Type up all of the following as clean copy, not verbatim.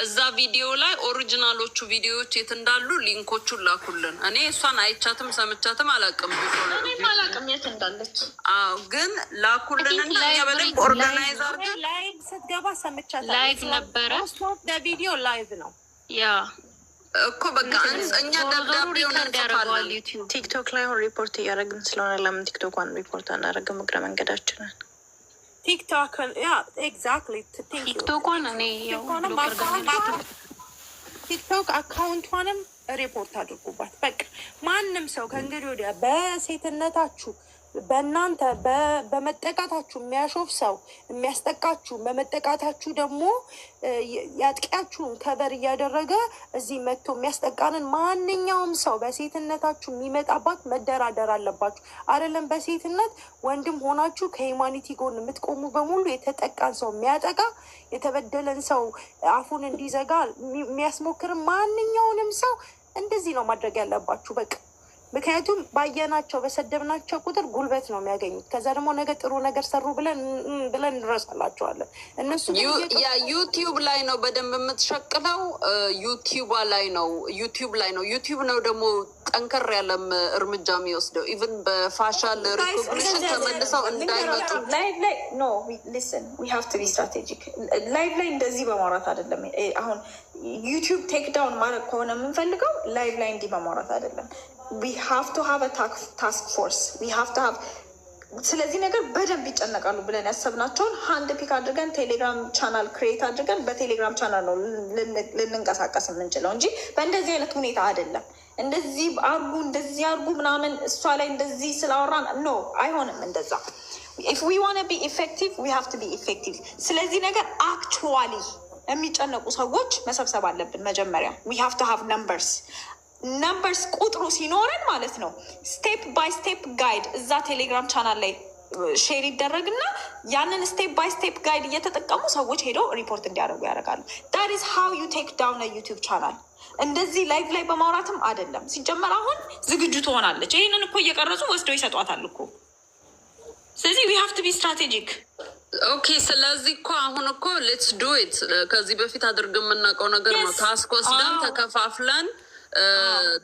እዛ ቪዲዮ ላይ ኦሪጂናሎቹ ቪዲዮዎች የት እንዳሉ ሊንኮቹን ላኩልን። እኔ እሷን አይቻትም ሰምቻትም አላውቅም። እኔም አላውቅም የት እንዳለች። አዎ ግን ላኩልን እና እኛ በደንብ ኦርጋናይዝ አድርገን ላይቭ ስትገባ ሰምቻታለሁ። ላይቭ ነበረ። ቪዲዮ ላይቭ ነው ያ እኮ በቃ እኛ ደብዳቤውን እንጽፋለን። ቲክቶክ ላይ አሁን ሪፖርት እያደረግን ስለሆነ ለምን ቲክቶኳን ሪፖርት አናደርግም? እግረ መንገዳችንን ቲክቶክ ያ ኤግዛክትሊ ቲክቶኳን እኔ ቲክቶክ አካውንቷንም ሪፖርት አድርጉባት። በቃ ማንም ሰው ከእንግዲህ ወዲያ በሴትነታችሁ በእናንተ በመጠቃታችሁ የሚያሾፍ ሰው የሚያስጠቃችሁ፣ በመጠቃታችሁ ደግሞ ያጥቂያችሁን ከበር እያደረገ እዚህ መጥቶ የሚያስጠቃንን ማንኛውም ሰው በሴትነታችሁ የሚመጣባት መደራደር አለባችሁ። አይደለም በሴትነት ወንድም ሆናችሁ ከሂማኒቲ ጎን የምትቆሙ በሙሉ የተጠቃን ሰው የሚያጠቃ የተበደለን ሰው አፉን እንዲዘጋ የሚያስሞክር ማንኛውንም ሰው እንደዚህ ነው ማድረግ ያለባችሁ በቃ። ምክንያቱም ባየናቸው በሰደብናቸው ቁጥር ጉልበት ነው የሚያገኙት። ከዛ ደግሞ ነገ ጥሩ ነገር ሰሩ ብለን እንረሳላቸዋለን። እነሱ ዩቲዩብ ላይ ነው በደንብ የምትሸቅለው። ዩቲዩብ ላይ ነው ዩቲዩብ ነው ደግሞ ጠንከር ያለም እርምጃ የሚወስደው። ኢቨን በፋሻል ሪኮግኒሽን ተመልሰው እንዳይመጡ ላይቭ ላይ ኖ ሊስን ዊ ሃቭ ቱ ቢ ስትራቴጂክ። ላይቭ ላይ እንደዚህ በማውራት አይደለም። አሁን ዩቲዩብ ቴክ ዳውን ማድረግ ከሆነ የምንፈልገው ላይቭ ላይ እንዲህ በማውራት አይደለም። we have to have a task force. we have to have ስለዚህ ነገር በደንብ ይጨነቃሉ ብለን ያሰብናቸውን ሀንድ ፒክ አድርገን ቴሌግራም ቻናል ክሬት አድርገን በቴሌግራም ቻናል ነው ልንንቀሳቀስ የምንችለው እንጂ በእንደዚህ አይነት ሁኔታ አይደለም። እንደዚህ አርጉ ምናምን እሷ ላይ እንደዚህ ስላወራን ኖ አይሆንም እንደዛ። if we want to be effective we have to be effective። ስለዚህ ነገር አክቹዋሊ የሚጨነቁ ሰዎች መሰብሰብ አለብን መጀመሪያ። we have to have ነምበርስ ቁጥሩ ሲኖረን ማለት ነው። ስቴፕ ባይ ስቴፕ ጋይድ እዛ ቴሌግራም ቻናል ላይ ሼር ይደረግና ያንን ስቴፕ ባይ ስቴፕ ጋይድ እየተጠቀሙ ሰዎች ሄደው ሪፖርት እንዲያደርጉ ያደርጋሉ። that is how you take down a YouTube ቻናል። እንደዚህ ላይቭ ላይ በማውራትም አይደለም። ሲጀመር አሁን ዝግጁ ትሆናለች። ይህንን እኮ እየቀረጹ ወስደው ይሰጧታል እኮ። ስለዚህ we have to be strategic። ኦኬ ስለዚህ እኮ አሁን እኮ ሌትስ ዱ ኢት። ከዚህ በፊት አድርገን የምናውቀው ነገር ነው። ታስክ ወስደን ተከፋፍለን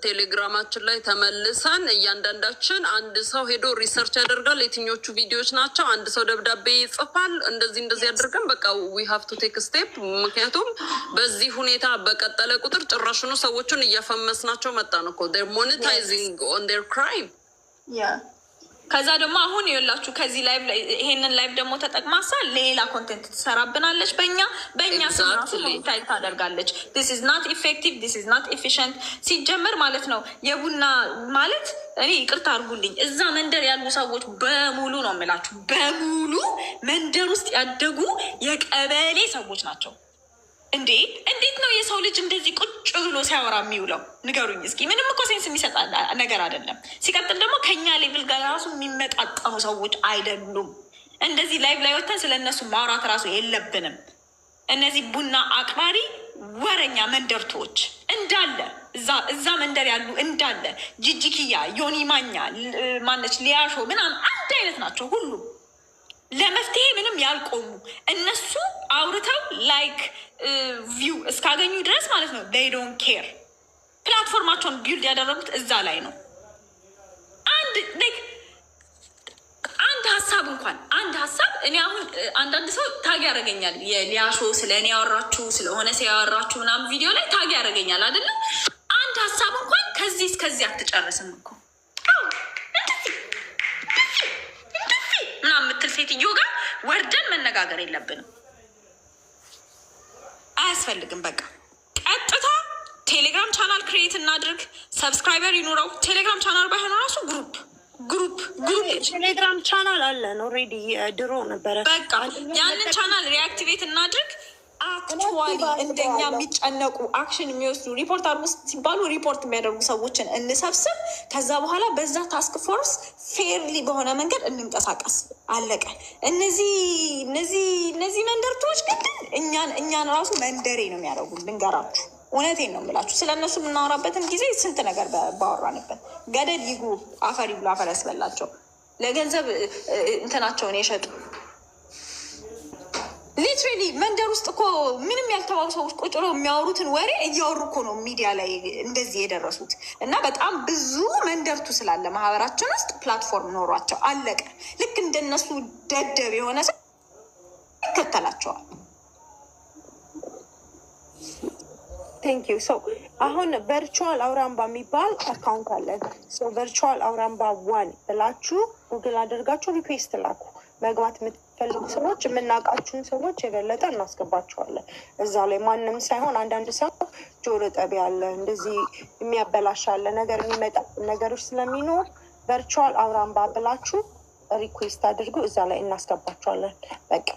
ቴሌግራማችን ላይ ተመልሰን እያንዳንዳችን አንድ ሰው ሄዶ ሪሰርች ያደርጋል። የትኞቹ ቪዲዮዎች ናቸው፣ አንድ ሰው ደብዳቤ ይጽፋል። እንደዚህ ያደርገን በቃ we have to take a step። ምክንያቱም በዚህ ሁኔታ በቀጠለ ቁጥር ጭራሽኑ ሰዎቹን እያፈመስናቸው መጣን እኮ። they're monetizing on their crime። ከዛ ደግሞ አሁን ይኸውላችሁ ከዚህ ላይቭ ይሄንን ላይቭ ደግሞ ተጠቅማሳ ሌላ ኮንቴንት ትሰራብናለች። በእኛ ስራይ ታደርጋለች። this is not effective, this is not efficient። ሲጀመር ማለት ነው የቡና ማለት እኔ ይቅርታ አድርጉልኝ እዛ መንደር ያሉ ሰዎች በሙሉ ነው የምላችሁ፣ በሙሉ መንደር ውስጥ ያደጉ የቀበሌ ሰዎች ናቸው። እንዴት ነው የሰው ልጅ እንደዚህ ቁጭ ብሎ ሲያወራ የሚውለው? ንገሩኝ እስኪ። ምንም እኮ ሴንስ የሚሰጥ ነገር አይደለም። ሲቀጥል ደግሞ ከኛ ሌቭል ጋር ራሱ የሚመጣጠኑ ሰዎች አይደሉም። እንደዚህ ላይቭ ላይ ወጥተን ስለ እነሱ ማውራት ራሱ የለብንም። እነዚህ ቡና አቅራሪ ወረኛ መንደርቶች እንዳለ እዛ መንደር ያሉ እንዳለ ጂጂኪያ፣ ዮኒ ማኛ፣ ማነች ሊያሾ ምናምን አንድ አይነት ናቸው ሁሉም። ለመፍትሄ ምንም ያልቆሙ እነሱ አውርተው ላይክ ቪው እስካገኙ ድረስ ማለት ነው they don't care። ፕላትፎርማቸውን ቢልድ ያደረጉት እዛ ላይ ነው። አንድ ሀሳብ እኔ አሁን አንዳንድ ሰው ታግ ያደረገኛል። የሊያሾ ስለ እኔ ያወራችሁ ስለሆነ ሲያወራችሁ ምናምን ቪዲዮ ላይ ታግ ያደረገኛል አይደለም። አንድ ሀሳብ እንኳን ከዚህ እስከዚህ አትጨርስም እኮ ምትል ሴትዮ ጋር ወርደን መነጋገር የለብንም። አያስፈልግም። በቃ ቀጥታ ቴሌግራም ቻናል ክሬት እናድርግ፣ ሰብስክራይበር ይኑረው። ቴሌግራም ቻናል ባይሆን ራሱ ግሩፕ ቴሌግራም ቻናል አለን ኦልሬዲ፣ ድሮ ነበረ። በቃ ያንን ቻናል ሪአክቲቬት እናድርግ። አክቹዋሊ እንደኛ የሚጨነቁ አክሽን የሚወስዱ ሪፖርት አድርጉ ሲባሉ ሪፖርት የሚያደርጉ ሰዎችን እንሰብስብ። ከዛ በኋላ በዛ ታስክ ፎርስ ፌርሊ በሆነ መንገድ እንንቀሳቀስ። አለቀ። እነዚህ መንደርቶች ግን እኛን ራሱ መንደሬ ነው የሚያደርጉ። ልንገራችሁ፣ እውነቴን ነው የምላችሁ። ስለእነሱ የምናወራበትን ጊዜ ስንት ነገር ባወራንበት። ገደል ይግቡ፣ አፈር ይብሉ፣ አፈር ያስበላቸው። ለገንዘብ እንትናቸውን የሸጡ ሊትራሊ መንደር ውስጥ እኮ ምንም ያልተባሉ ሰዎች ቁጭ ብለው የሚያወሩትን ወሬ እያወሩ እኮ ነው ሚዲያ ላይ እንደዚህ የደረሱት። እና በጣም ብዙ መንደርቱ ስላለ ማህበራችን ውስጥ ፕላትፎርም ኖሯቸው አለቀ። ልክ እንደነሱ ደደብ የሆነ ሰው ይከተላቸዋል። ቴንክ ዩ። ሰው አሁን ቨርቹዋል አውራምባ የሚባል አካውንት አለን። ሰው ቨርቹዋል አውራምባ 1 ብላችሁ ጉግል አድርጋችሁ ሪኩዌስት ላኩ። መግባት የምትፈልጉ ሰዎች የምናውቃችሁን ሰዎች የበለጠ እናስገባችኋለን እዛ ላይ። ማንም ሳይሆን አንዳንድ ሰው ጆሮ ጠቢ ያለ እንደዚህ የሚያበላሻለ ነገር የሚመጣ ነገሮች ስለሚኖር ቨርቹዋል አውራምባ ብላችሁ ሪኩዌስት አድርጉ። እዛ ላይ እናስገባችኋለን። በቃ